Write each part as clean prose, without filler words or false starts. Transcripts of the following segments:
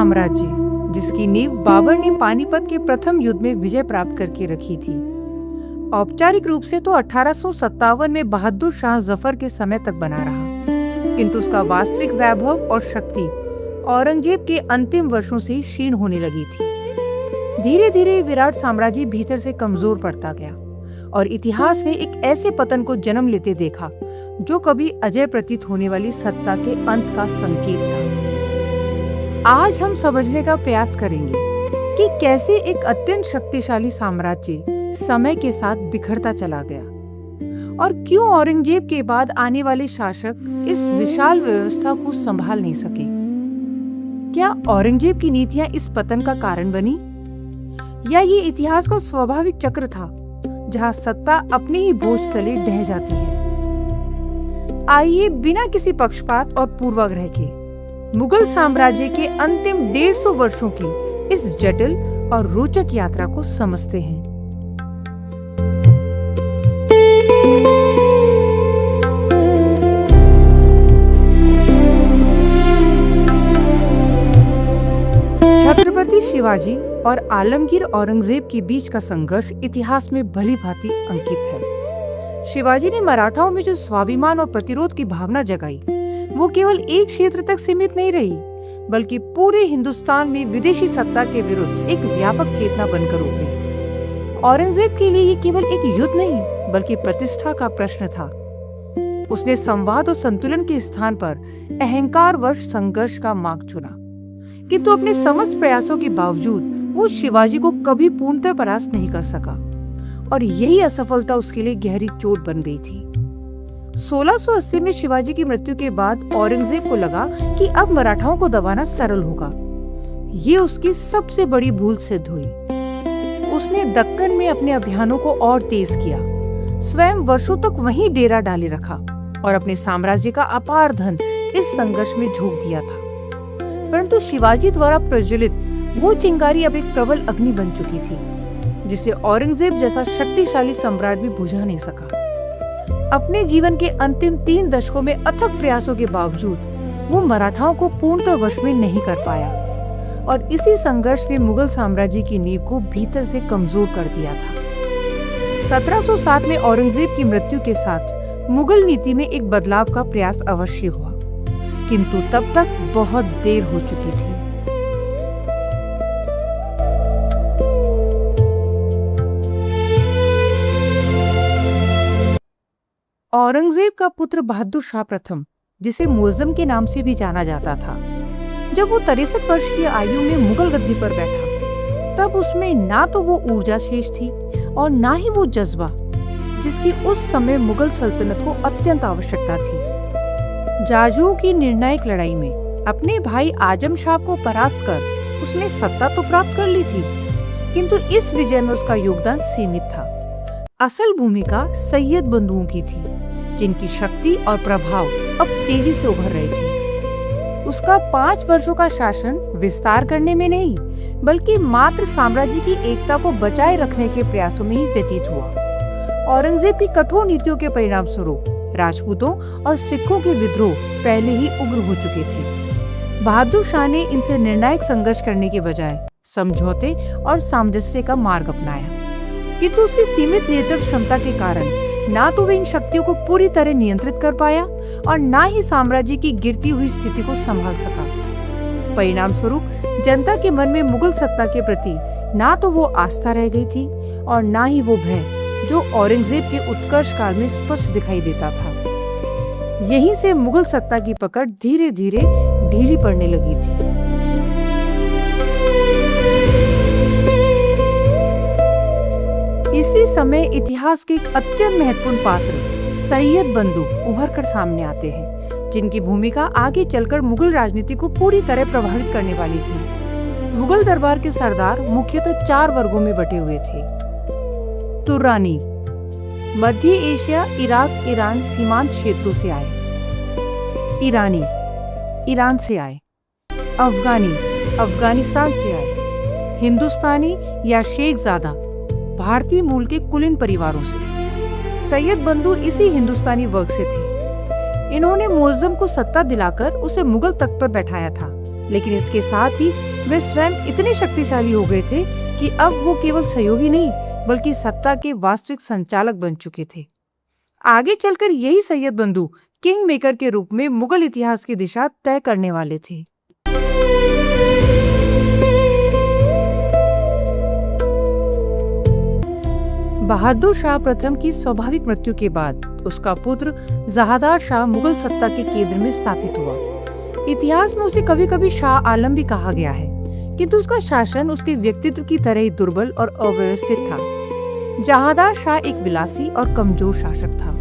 साम्राज्य, जिसकी नींव बाबर ने पानीपत के प्रथम युद्ध में विजय प्राप्त करके रखी थी। औपचारिक रूप से तो 1857 में बहादुर शाह जफर के समय तक बना रहा, किंतु उसका वास्तविक वैभव और शक्ति औरंगजेब के अंतिम वर्षों से क्षीण होने लगी थी। धीरे धीरे विराट साम्राज्य भीतर से कमजोर पड़ता गया और इतिहास ने एक ऐसे पतन को जन्म लेते देखा जो कभी अजय प्रतीत होने वाली सत्ता के अंत का संकेत था। आज हम समझने का प्रयास करेंगे कि कैसे एक अत्यंत शक्तिशाली साम्राज्य समय के साथ बिखरता चला गया और क्यों औरंगजेब के बाद आने वाले शासक इस विशाल व्यवस्था को संभाल नहीं सके। क्या औरंगजेब की नीतियां इस पतन का कारण बनी, या ये इतिहास का स्वाभाविक चक्र था जहां सत्ता अपने ही बोझ तले ढह जाती है। आइए बिना किसी पक्षपात और पूर्वाग्रह के मुगल साम्राज्य के अंतिम 150 वर्षों की इस जटिल और रोचक यात्रा को समझते हैं। छत्रपति शिवाजी और आलमगीर औरंगजेब के बीच का संघर्ष इतिहास में भली भांति अंकित है। शिवाजी ने मराठाओं में जो स्वाभिमान और प्रतिरोध की भावना जगाई, वो केवल एक क्षेत्र तक सीमित नहीं रही, बल्कि पूरे हिंदुस्तान में विदेशी सत्ता के विरुद्ध एक व्यापक चेतना बनकर उभरी। औरंगजेब के लिए ये केवल एक युद्ध नहीं, बल्कि प्रतिष्ठा का प्रश्न था। उसने संवाद और संतुलन के स्थान पर अहंकारवश संघर्ष का मार्ग चुना, किंतु अपने समस्त प्रयासों के बावजूद वो शिवाजी को कभी पूर्णतः परास्त नहीं कर सका और यही असफलता उसके लिए गहरी चोट बन गई थी। 1680 में शिवाजी की मृत्यु के बाद औरंगजेब को लगा कि अब मराठाओं को दबाना सरल होगा। ये उसकी सबसे बड़ी भूल सिद्ध हुई। उसने दक्कन में अपने अभियानों को और तेज किया, स्वयं वर्षों तक वहीं डेरा डाले रखा और अपने साम्राज्य का अपार धन इस संघर्ष में झोंक दिया था। परंतु शिवाजी द्वारा प्रज्वलित वो चिंगारी अब एक प्रबल अग्नि बन चुकी थी, जिसे औरंगजेब जैसा शक्तिशाली सम्राट भी बुझा नहीं सका। अपने जीवन के अंतिम 3 दशकों में अथक प्रयासों के बावजूद वो मराठाओं को पूर्णतः वश में नहीं कर पाया और इसी संघर्ष ने मुगल साम्राज्य की नींव को भीतर से कमजोर कर दिया था। 1707 में औरंगजेब की मृत्यु के साथ मुगल नीति में एक बदलाव का प्रयास अवश्य हुआ, किंतु तब तक बहुत देर हो चुकी थी। औरंगजेब का पुत्र बहादुर शाह प्रथम, जिसे मुअज्जम के नाम से भी जाना जाता था, जब वो 63 वर्ष की आयु में मुगल गद्दी पर बैठा, तब उसमें ना तो वो ऊर्जा शेष थी और ना ही वो जज्बा जिसकी उस समय मुगल सल्तनत को अत्यंत आवश्यकता थी। जाजू की निर्णायक लड़ाई में अपने भाई आजम शाह को परास्त कर उसने सत्ता तो प्राप्त कर ली थी, किंतु इस विजय में उसका योगदान सीमित था। असल भूमिका सैयद बंधुओं की थी, जिनकी शक्ति और प्रभाव अब तेजी से उभर रहे थे। उसका 5 वर्षों का शासन विस्तार करने में नहीं, बल्कि मात्र साम्राज्य की एकता को बचाए रखने के प्रयासों में ही व्यतीत हुआ। औरंगजेब की कठोर नीतियों के परिणाम स्वरूप राजपूतों और सिखों के विद्रोह पहले ही उग्र हो चुके थे। बहादुर शाह ने इनसे निर्णायक संघर्ष करने के बजाय समझौते और सामंजस्य का मार्ग अपनाया, किंतु उसकी सीमित नेतृत्व क्षमता के कारण ना तो वह इन शक्तियों को पूरी तरह नियंत्रित कर पाया और ना ही साम्राज्य की गिरती हुई स्थिति को संभाल सका। परिणाम स्वरूप जनता के मन में मुगल सत्ता के प्रति ना तो वो आस्था रह गई थी और ना ही वो भय जो औरंगजेब के उत्कर्ष काल में स्पष्ट दिखाई देता था। यहीं से मुगल सत्ता की पकड़ धीरे धीरे ढीली पड़ने लगी थी। इसी समय इतिहास के एक अत्यंत महत्वपूर्ण पात्र सैयद बंधु उभर कर सामने आते हैं, जिनकी भूमिका आगे चलकर मुगल राजनीति को पूरी तरह प्रभावित करने वाली थी। मुगल दरबार के सरदार मुख्यतः 4 वर्गों में बटे हुए थे। तुर्रानी मध्य एशिया, इराक, ईरान सीमांत क्षेत्रों से आए। ईरानी ईरान से आए। अफगानी अफगानिस्तान से आए। हिंदुस्तानी या शेखजादा भारतीय मूल के कुलीन परिवारों से। सैयद बंधु इसी हिंदुस्तानी वर्ग से थे। इन्होंने मुअज्जम को सत्ता दिलाकर उसे मुगल तख्त पर बैठाया था, लेकिन इसके साथ ही वे स्वयं इतने शक्तिशाली हो गए थे कि अब वो केवल सहयोगी नहीं बल्कि सत्ता के वास्तविक संचालक बन चुके थे। आगे चलकर यही सैयद बंधु किंग मेकर के रूप में मुगल इतिहास की दिशा तय करने वाले थे। बहादुर शाह प्रथम की स्वाभाविक मृत्यु के बाद उसका पुत्र जहादार शाह मुगल सत्ता के केंद्र में स्थापित हुआ। इतिहास में उसे कभी कभी शाह आलम भी कहा गया है, किंतु उसका शासन उसके व्यक्तित्व की तरह ही दुर्बल और अव्यवस्थित था। जहादार शाह एक विलासी और कमजोर शासक था।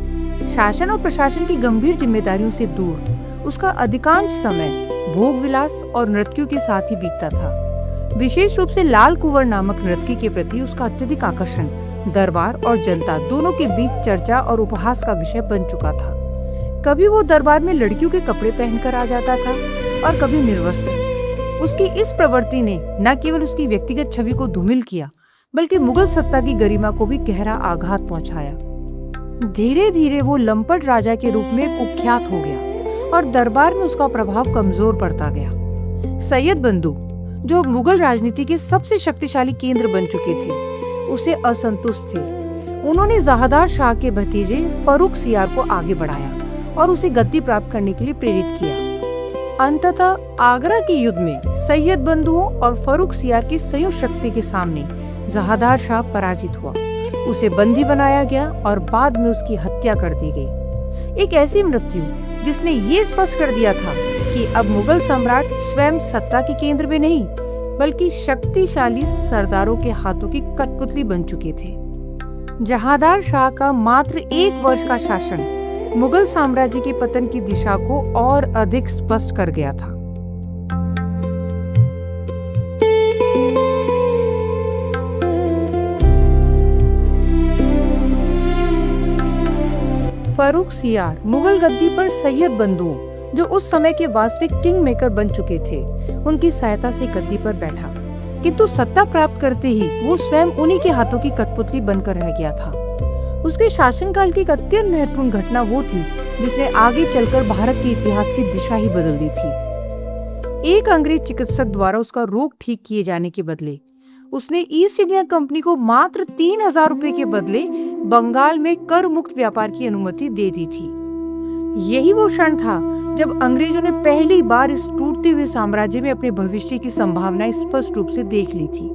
शासन और प्रशासन की गंभीर जिम्मेदारियों से दूर उसका अधिकांश समय भोग विलास और नृत्यों के साथ ही बीतता था। विशेष रूप से लाल कुंवर नामक नर्तकी के प्रति उसका अत्यधिक आकर्षण दरबार और जनता दोनों के बीच चर्चा और उपहास का विषय बन चुका था। कभी वो दरबार में लड़कियों के कपड़े पहनकर आ जाता था और कभी निर्वस्त्र। उसकी इस प्रवृत्ति ने न केवल उसकी व्यक्तिगत छवि को धूमिल किया बल्कि मुगल सत्ता की गरिमा को भी गहरा आघात पहुंचाया। धीरे धीरे वो लंपट राजा के रूप में कुख्यात हो गया और दरबार में उसका प्रभाव कमजोर पड़ता गया। सैयद बंधु, जो मुगल राजनीति के सबसे शक्तिशाली केंद्र बन चुके थे, उसे असंतुष्ट थे। उन्होंने जहादार शाह के भतीजे फर्रुख सियार को आगे बढ़ाया और उसे गद्दी प्राप्त करने के लिए प्रेरित किया। अंततः आगरा के युद्ध में सैयद बंधुओं और फर्रुख सियार की संयुक्त शक्ति के सामने जहादार शाह पराजित हुआ। उसे बंदी बनाया गया और बाद में उसकी हत्या कर दी गई। एक ऐसी मृत्यु जिसने ये स्पष्ट कर दिया था कि अब मुगल सम्राट स्वयं सत्ता के केंद्र में नहीं बल्कि शक्तिशाली सरदारों के हाथों की कठपुतली बन चुके थे। जहादार शाह का मात्र 1 वर्ष का शासन मुगल साम्राज्य के पतन की दिशा को और अधिक स्पष्ट कर गया था। फर्रुख सियार मुगल गद्दी पर सैयद बंधुओं, जो उस समय के वास्तविक किंग मेकर बन चुके थे, उनकी सहायता से गद्दी पर बैठा, किंतु सत्ता प्राप्त करते ही वो स्वयं उन्हीं के हाथों की कठपुतली बनकर रह गया था। उसके शासनकाल की एक अत्यंत महत्वपूर्ण घटना वो थी जिसने आगे चलकर भारत के इतिहास की दिशा ही बदल दी थी। एक अंग्रेज चिकित्सक द्वारा उसका रोग ठीक किए जाने के बदले उसने ईस्ट इंडिया कंपनी को मात्र 3000 रुपए के बदले बंगाल में कर मुक्त व्यापार की अनुमति दे दी थी। यही वो क्षण था जब अंग्रेजों ने पहली बार इस टूटते हुए साम्राज्य में अपने भविष्य की संभावनाएं स्पष्ट रूप से देख ली थी।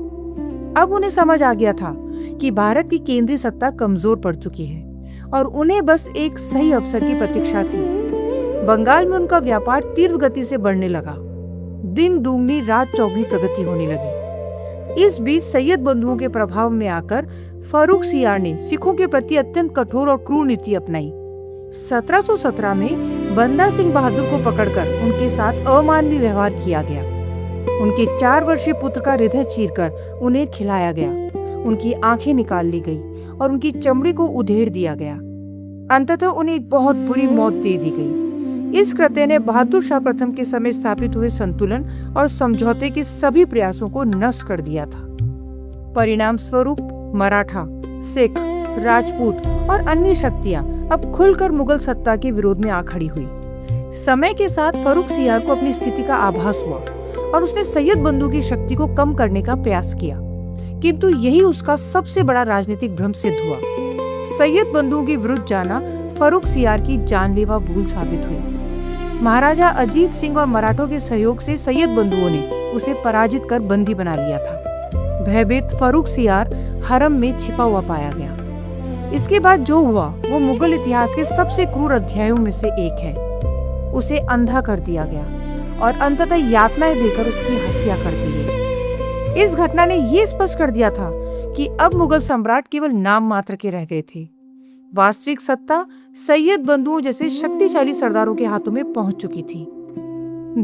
अब उन्हें समझ आ गया था कि भारत की केंद्रीय सत्ता कमजोर पड़ चुकी है और उन्हें बस एक सही अवसर की प्रतीक्षा थी। बंगाल में उनका व्यापार तीव्र गति से बढ़ने लगा। दिन दूगनी रात चौगुनी प्रगति होने लगी। इस बीच सैयद बंधुओं के प्रभाव में आकर फर्रुख सियार ने सिखों के प्रति अत्यंत कठोर और क्रूर नीति अपनाई। 1717 में बंदा सिंह बहादुर को पकड़कर उनके साथ अमानवीय व्यवहार किया गया। उनके 4 वर्षीय पुत्र का हृदय चीरकर उन्हें खिलाया गया, उनकी आंखें निकाल ली गई और उनकी चमड़ी को उधेड़ दिया गया। अंततः उन्हें एक बहुत बुरी मौत दे दी गई। इस कृत्य ने बहादुर शाह प्रथम के समय स्थापित हुए संतुलन और समझौते के सभी प्रयासों को नष्ट कर दिया था। परिणाम स्वरूप मराठा, सिख, राजपूत और अन्य शक्तियां अब खुलकर मुगल सत्ता के विरोध में आ खड़ी हुई। समय के साथ फर्रुख सियार को अपनी स्थिति का आभास हुआ और उसने सैयद बंधु की शक्ति को कम करने का प्रयास किया, किंतु यही उसका सबसे बड़ा राजनीतिक भ्रम सिद्ध हुआ। सैयद बंधुओं के विरुद्ध जाना फर्रुख सियार की जानलेवा भूल साबित हुई। महाराजा अजीत सिंह और मराठों के सहयोग से सैयद बंधुओं ने उसे पराजित कर बंदी बना लिया था। भयभीत फर्रुख सियार हरम में छिपा हुआ पाया गया। इसके बाद जो हुआ वो मुगल इतिहास के सबसे क्रूर अध्यायों में से एक है। उसे अंधा कर दिया गया और अंततः यातनाएं देकर उसकी हत्या कर दी गई। इस घटना ने यह स्पष्ट कर दिया था कि अब मुगल सम्राट केवल नाम मात्र के रह गए थे। वास्तविक सत्ता सैयद बंधुओं जैसे शक्तिशाली सरदारों के हाथों में पहुंच चुकी थी।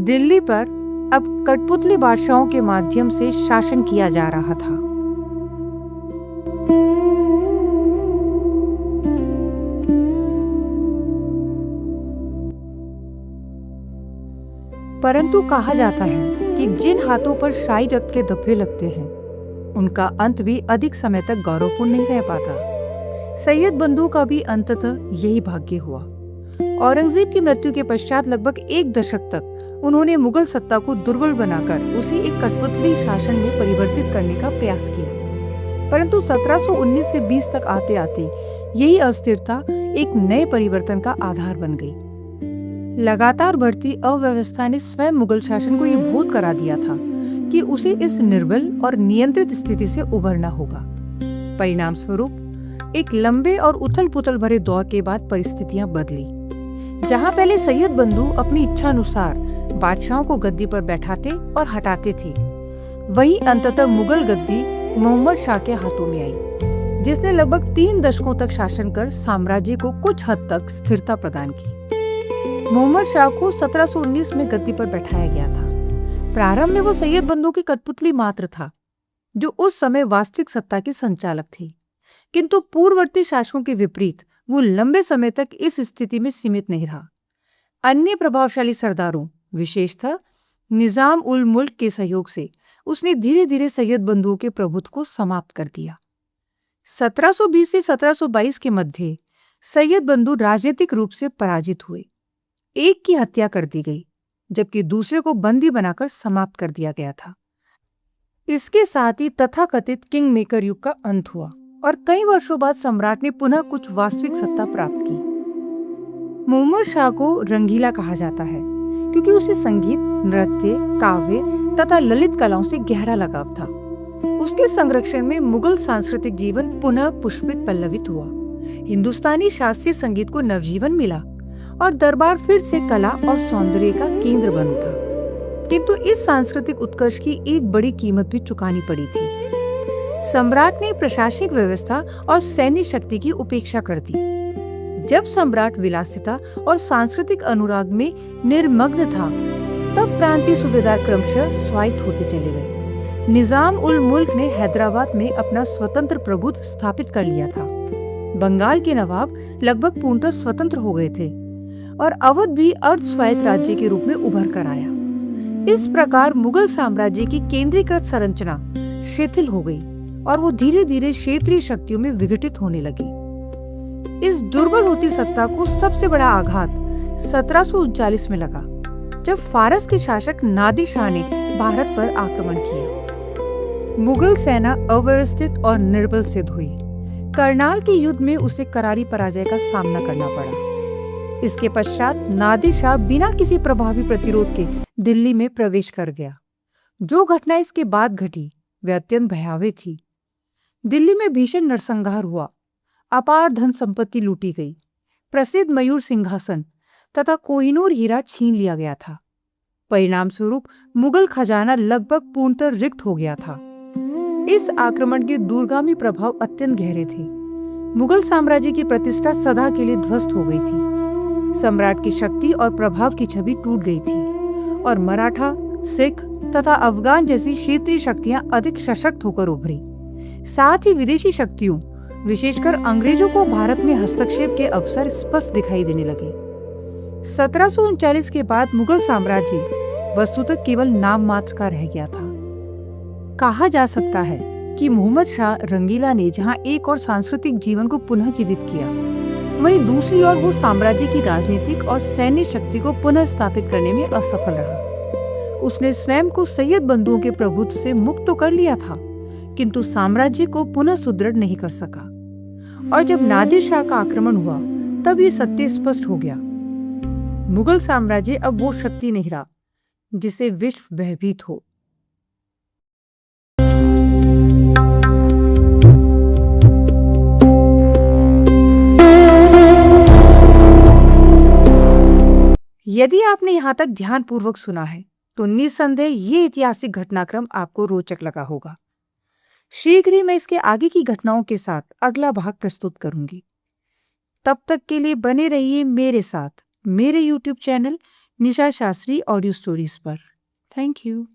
दिल्ली पर अब कठपुतली बादशाहों के माध्यम से शासन किया जा रहा था। परंतु कहा जाता है कि जिन हाथों पर शाही रक्त के धब्बे लगते हैं उनका अंत भी अधिक समय तक गौरवपूर्ण नहीं रह पाता। सैयद बंधु का भी अंततः यही भाग्य हुआ। औरंगजेब की मृत्यु के पश्चात लगभग 1 दशक तक उन्होंने मुगल सत्ता को दुर्बल बनाकर उसे एक कठपुतली शासन में परिवर्तित करने का प्रयास किया। परंतु 1719 से 20 तक आते आते यही अस्थिरता एक नए परिवर्तन का आधार बन गई। लगातार बढ़ती अव्यवस्था ने स्वयं मुगल शासन को यह बोध करा दिया था कि उसे इस निर्बल और नियंत्रित स्थिति से उबरना होगा। परिणाम स्वरूप एक लंबे और उथल पुथल भरे दौर के बाद परिस्थितियां बदली। जहां पहले सैयद बंधु अपनी इच्छा अनुसार बादशाहों को गद्दी पर बैठाते और हटाते थे, वहीं अंततः मुगल गद्दी मोहम्मद शाह के हाथों में आई, जिसने लगभग 3 दशकों तक शासन कर साम्राज्य को कुछ हद तक स्थिरता प्रदान की। मोहम्मद शाह को 1719 में गद्दी पर बैठाया गया था। प्रारंभ में वो सैयद बंधु की कठपुतली मात्र था, जो उस समय वास्तविक सत्ता की संचालक थी। किंतु पूर्ववर्ती शासकों के विपरीत वो लंबे समय तक इस स्थिति में सीमित नहीं रहा। अन्य प्रभावशाली सरदारों, विशेषतः निजाम उल मुल्क के सहयोग से उसने धीरे धीरे सैयद बंधुओं के प्रभुत्व को समाप्त कर दिया। 1720 से 1722 के मध्य सैयद बंधु राजनीतिक रूप से पराजित हुए। एक की हत्या कर दी गई, जबकि दूसरे को बंदी बनाकर समाप्त कर दिया गया था। इसके साथ ही तथाकथित किंग मेकर युग का अंत हुआ और कई वर्षों बाद सम्राट ने पुनः कुछ वास्तविक सत्ता प्राप्त की। मोहम्मद शाह को रंगीला कहा जाता है क्योंकि उसे संगीत, नृत्य, काव्य तथा ललित कलाओं से गहरा लगाव था। उसके संरक्षण में मुगल सांस्कृतिक जीवन पुनः पुष्पित पल्लवित हुआ। हिंदुस्तानी शास्त्रीय संगीत को नवजीवन मिला और दरबार फिर से कला और सौंदर्य का केंद्र बन उठा। किंतु इस सांस्कृतिक उत्कर्ष की एक बड़ी कीमत भी चुकानी पड़ी थी। सम्राट ने प्रशासनिक व्यवस्था और सैन्य शक्ति की उपेक्षा कर दी। जब सम्राट विलासिता और सांस्कृतिक अनुराग में निर्मग्न था, तब प्रांतीय सूबेदार क्रमशः स्वायत्त होते चले गए। निजाम उल मुल्क ने हैदराबाद में अपना स्वतंत्र प्रभुत्व स्थापित कर लिया था। बंगाल के नवाब लगभग पूर्णतः स्वतंत्र हो गए थे और अवध भी अर्ध स्वायत्त राज्य के रूप में उभर कर आया। इस प्रकार मुगल साम्राज्य की केंद्रीकृत संरचना शिथिल हो गई और वो धीरे धीरे क्षेत्रीय शक्तियों में विघटित होने लगी। इस दुर्बल होती सत्ता को सबसे बड़ा आघात 1739 में लगा, जब फारस के शासक नादिर शाह ने भारत पर आक्रमण किया। मुगल सेना अव्यवस्थित और निर्बल सिद्ध हुई। करनाल के युद्ध में उसे करारी पराजय का सामना करना पड़ा। इसके पश्चात नादिर शाह बिना किसी प्रभावी प्रतिरोध के दिल्ली में प्रवेश कर गया। जो घटना इसके बाद घटी वे अत्यंत भयावह थी। दिल्ली में भीषण नरसंहार हुआ, अपार धन संपत्ति लूटी गई, प्रसिद्ध मयूर सिंहासन तथा कोहिनूर हीरा छीन लिया गया था। परिणाम स्वरूप मुगल खजाना लगभग पूर्णतः रिक्त हो गया था। इस आक्रमण के दूरगामी प्रभाव अत्यंत गहरे थे। मुगल साम्राज्य की प्रतिष्ठा सदा के लिए ध्वस्त हो गई थी। सम्राट की शक्ति और प्रभाव की छवि टूट गई थी और मराठा, सिख तथा अफगान जैसी क्षेत्रीय शक्तियां अधिक सशक्त होकर उभरी। साथ ही विदेशी शक्तियों, विशेषकर अंग्रेजों को भारत में हस्तक्षेप के अवसर स्पष्ट दिखाई देने लगे। 1739 के बाद मुगल साम्राज्य वस्तुतः केवल नाम मात्र का रह गया था। कहा जा सकता है कि मोहम्मद शाह रंगीला ने जहां एक और सांस्कृतिक जीवन को पुनः जीवित किया, वहीं दूसरी ओर वो साम्राज्य की राजनीतिक और सैन्य शक्ति को पुनः स्थापित करने में असफल रहा। उसने स्वयं को सैयद बंधुओं के प्रभुत्व से मुक्त तो कर लिया था, किंतु साम्राज्य को पुनः सुदृढ़ नहीं कर सका। और जब नादिर शाह का आक्रमण हुआ, तब ये सत्य स्पष्ट हो गया। मुगल साम्राज्य अब वो शक्ति नहीं रहा जिसे विश्व भयभीत हो। यदि आपने यहाँ तक ध्यानपूर्वक सुना है, तो निस्संदेह ये ऐतिहासिक घटनाक्रम आपको रोचक लगा होगा। शीघ्र ही मैं इसके आगे की घटनाओं के साथ अगला भाग प्रस्तुत करूंगी। तब तक के लिए बने रहिए मेरे साथ, मेरे YouTube चैनल निशा शास्त्री ऑडियो स्टोरीज पर। Thank you.